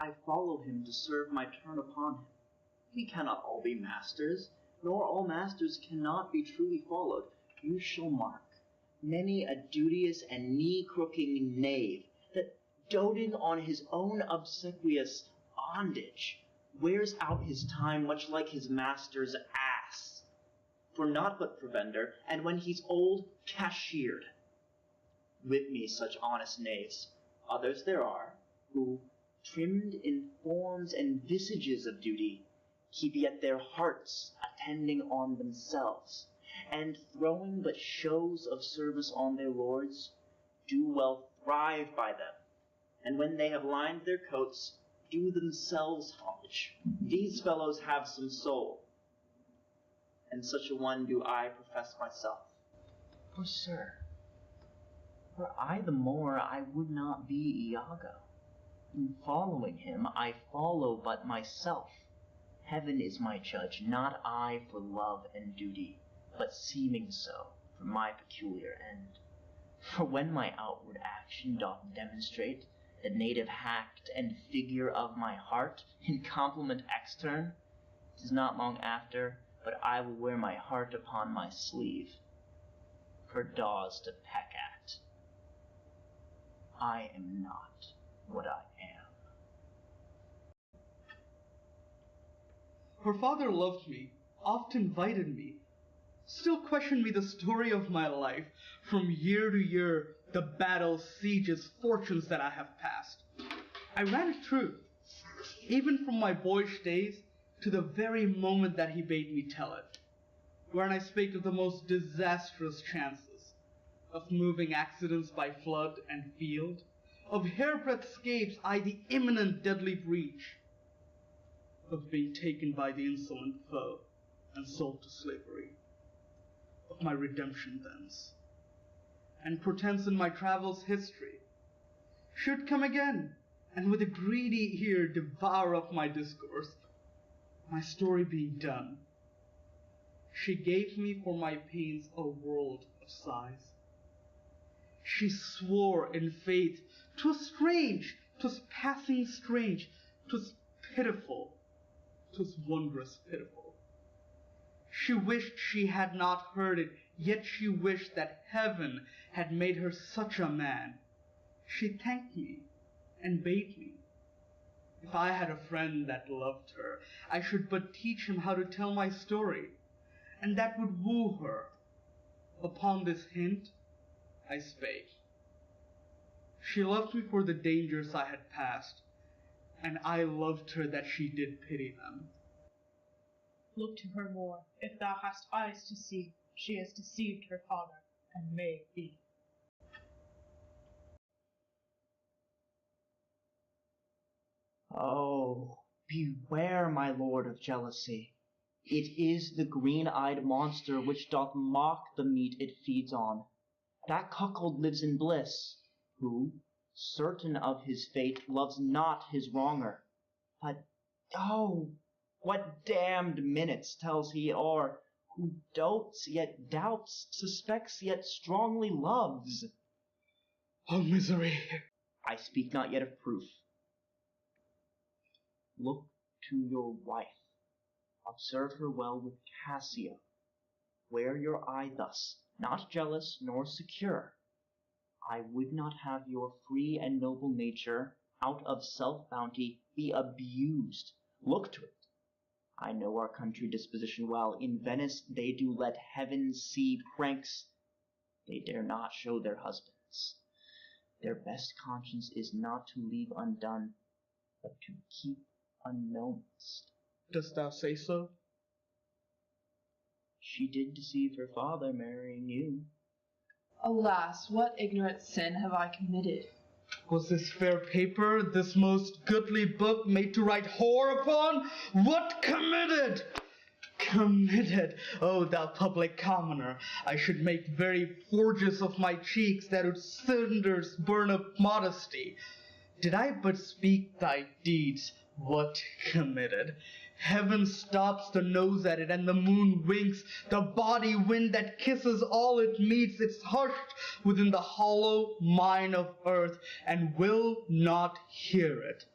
I follow him to serve my turn upon him. We cannot all be masters, nor all masters cannot be truly followed. You shall mark many a duteous and knee-crooking knave, that, doting on his own obsequious bondage, wears out his time much like his master's ass, for naught but provender, and when he's old, cashiered. With me such honest knaves, others there are, who, trimmed in forms and visages of duty, keep yet their hearts attending on themselves, and throwing but shows of service on their lords, do well thrive by them, and when they have lined their coats, do themselves homage. These fellows have some soul, and such a one do I profess myself. For, sir, were I the Moor, I would not be Iago. In following him, I follow but myself. Heaven is my judge, not I for love and duty, but seeming so for my peculiar end. For when my outward action doth demonstrate the native hact and figure of my heart in compliment extern, 'tis not long after but I will wear my heart upon my sleeve, for daws to peck at. I am not what I am. Her father loved me, oft invited me, still questioned me the story of my life, from year to year, the battles, sieges, fortunes that I have passed. I ran it through, even from my boyish days to the very moment that he bade me tell it, wherein I spake of the most disastrous chances, of moving accidents by flood and field, of hairbreadth escapes, aye, the imminent deadly breach, of being taken by the insolent foe and sold to slavery, of my redemption thence, and portents in my travels history should come again, and with a greedy ear devour up my discourse. My story being done, she gave me for my pains a world of sighs. She swore in faith, 'twas strange, 'twas passing strange, 'twas pitiful, 'twas wondrous pitiful. She wished she had not heard it, yet she wished that heaven had made her such a man. She thanked me and bade me, if I had a friend that loved her, I should but teach him how to tell my story, and that would woo her. Upon this hint I spake. She loved me for the dangers I had passed, and I loved her that she did pity them. Look to her more, if thou hast eyes to see. She has deceived her father, and may be. Oh, beware, my lord, of jealousy. It is the green-eyed monster which doth mock the meat it feeds on. That cuckold lives in bliss, who, certain of his fate, loves not his wronger. But, oh, what damned minutes tells he o'er, who dotes yet doubts, suspects yet strongly loves. Oh, misery! I speak not yet of proof. Look to your wife. Observe her well with Cassio. Wear your eye thus, not jealous nor secure. I would not have your free and noble nature, out of self-bounty, be abused. Look to it. I know our country disposition well. In Venice they do let heaven see pranks they dare not show their husbands. Their best conscience is not to leave undone, but to keep unknownst. Dost thou say so? She did deceive her father, marrying you. Alas, what ignorant sin have I committed? Was this fair paper, this most goodly book, made to write whore upon? What committed? Committed, O thou public commoner, I should make very forges of my cheeks that would cinders burn up modesty. Did I but speak thy deeds, what committed? Heaven stops the nose at it, and the moon winks. The body wind that kisses all it meets, it's hushed within the hollow mine of earth, and will not hear it.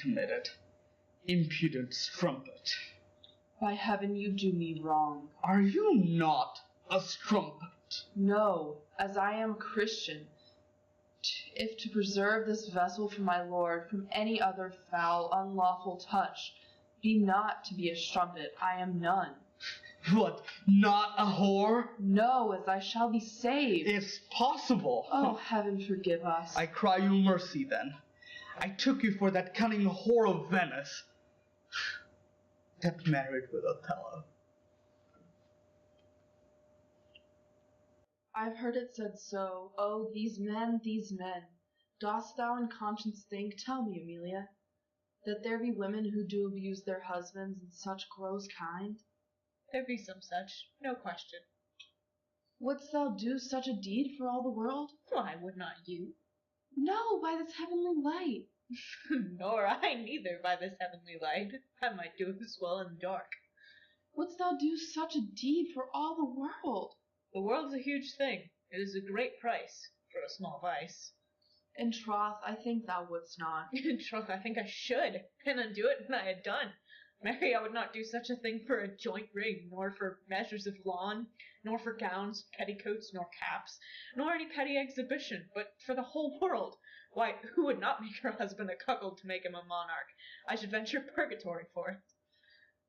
committed. Impudent strumpet. By heaven, you do me wrong. Are you not a strumpet? No, as I am Christian. If to preserve this vessel for my lord from any other foul, unlawful touch, be not to be a strumpet, I am none. What, not a whore? No, as I shall be saved. It's possible. Oh, heaven forgive us. I cry you mercy, then. I took you for that cunning whore of Venice, that married with Othello. I've heard it said so. Oh, these men, these men. Dost thou in conscience think, tell me, Amelia, that there be women who do abuse their husbands in such gross kind? There be some such, no question. Wouldst thou do such a deed for all the world? Why would not you? No, by this heavenly light. Nor I neither, by this heavenly light. I might do as well in the dark. Wouldst thou do such a deed for all the world? The world's a huge thing. It is a great price for a small vice. In troth, I think thou wouldst not. In troth, I think I should, and undo it when I had done. Marry, I would not do such a thing for a joint ring, nor for measures of lawn, nor for gowns, petticoats, nor caps, nor any petty exhibition, but for the whole world. Why, who would not make her husband a cuckold to make him a monarch? I should venture purgatory for it.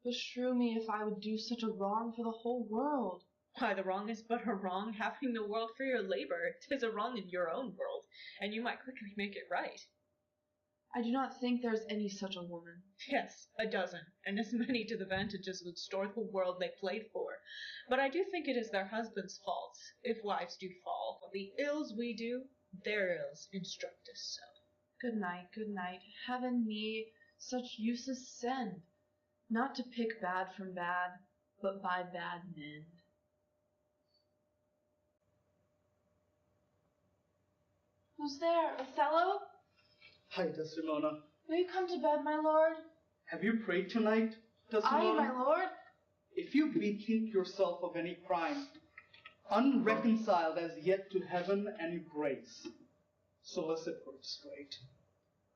Beshrew me if I would do such a wrong for the whole world. Why, the wrong is but a wrong, having the world for your labor. 'Tis a wrong in your own world, and you might quickly make it right. I do not think there is any such a woman. Yes, a dozen, and as many to the vantages would store the world they played for. But I do think it is their husbands' fault, if wives do fall. The ills we do, their ills instruct us so. Good night, heaven me such uses send, not to pick bad from bad, but by bad mend. Who's there, Othello? Hi, Desdemona. Will you come to bed, my lord? Have you prayed tonight, Desdemona? Aye, my lord. If you bethink yourself of any crime, unreconciled as yet to heaven and grace, solicit for it straight.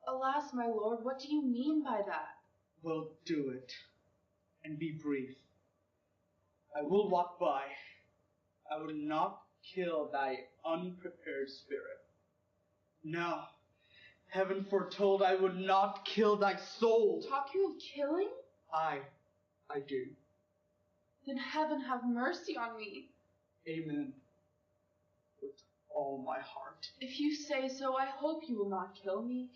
Alas, my lord, what do you mean by that? Well, do it, and be brief. I will walk by. I will not kill thy unprepared spirit. No, heaven foretold I would not kill thy soul. Talk you of killing? I do. Then heaven have mercy on me. Amen. With all my heart. If you say so, I hope you will not kill me.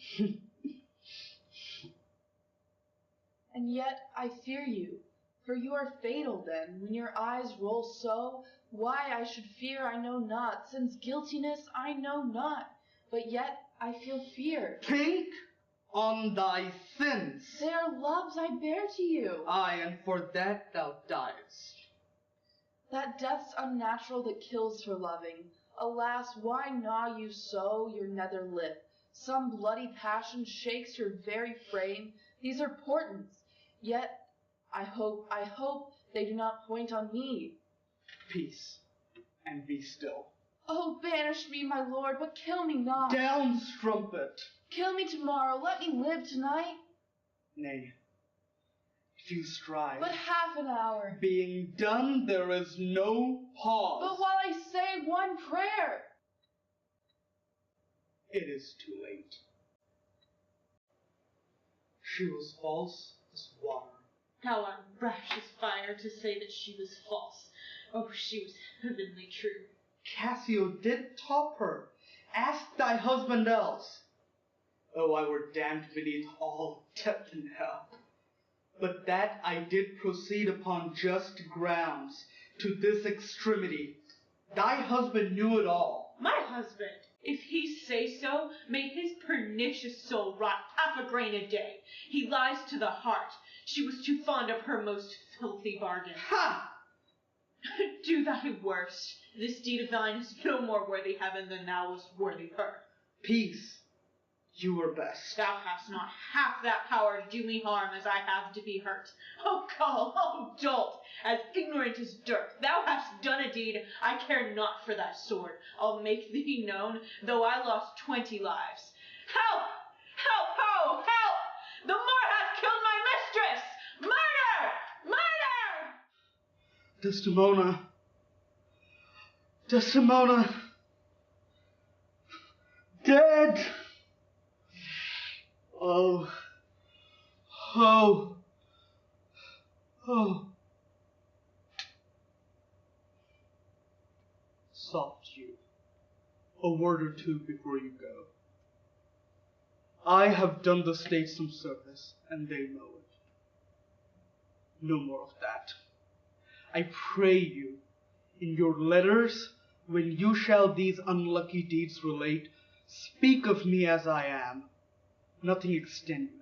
And yet I fear you, for you are fatal then, when your eyes roll so. Why I should fear I know not, since guiltiness I know not, but yet I feel fear. Think on thy sins. They are loves I bear to you. Aye, and for that thou diest. That death's unnatural that kills for loving. Alas, why gnaw you so your nether lip? Some bloody passion shakes your very frame. These are portents, yet I hope they do not point on me. Peace, and be still. Oh, banish me, my lord, but kill me not. Down, strumpet! Kill me tomorrow, let me live tonight. Nay, if you strive, But half an hour. being done there is no pause. But while I say one prayer. It is too late. She was false as water. How unrash is fire to say that she was false. Oh, she was heavenly true. Cassio did top her. Ask thy husband else. Oh, I were damned beneath all death and hell. But that I did proceed upon just grounds to this extremity. Thy husband knew it all. My husband, if he say so, may his pernicious soul rot half a grain a day. He lies to the heart. She was too fond of her most filthy bargain. Ha! Do thy worst. This deed of thine is no more worthy heaven than thou wast worthy her. Peace. You were best. Thou hast not half that power to do me harm as I have to be hurt. Oh, gull, oh, dolt, as ignorant as dirt, thou hast done a deed, I care not for thy sword. I'll make thee known, though I lost 20 lives. Help! Help! Ho! Help! The Moor hath killed my mistress! Murder! Murder! Desdemona. Desdemona. Dead. Oh. Oh. Oh. Soft you. A word or two before you go. I have done the state some service, and they know it. No more of that. I pray you, in your letters, when you shall these unlucky deeds relate, speak of me as I am, nothing extenuate,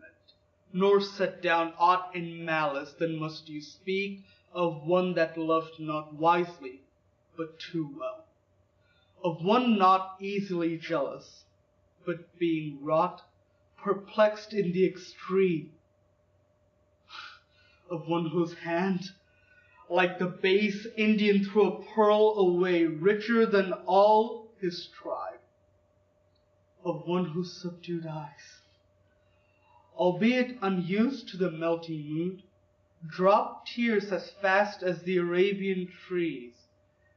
nor set down aught in malice. Then must you speak of one that loved not wisely, but too well, of one not easily jealous, but being wrought, perplexed in the extreme, of one whose hand, like the base Indian, threw a pearl away richer than all his tribe, of one whose subdued eyes, albeit unused to the melting mood, drop tears as fast as the Arabian trees.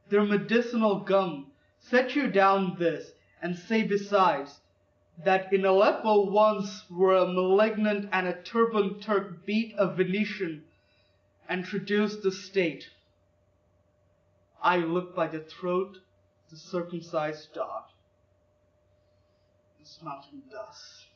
Their medicinal gum set you down this, and say besides, that in Aleppo once where a malignant and a turbaned Turk beat a Venetian and traduced the state, I look by the throat the circumcised dog, this mountain dust.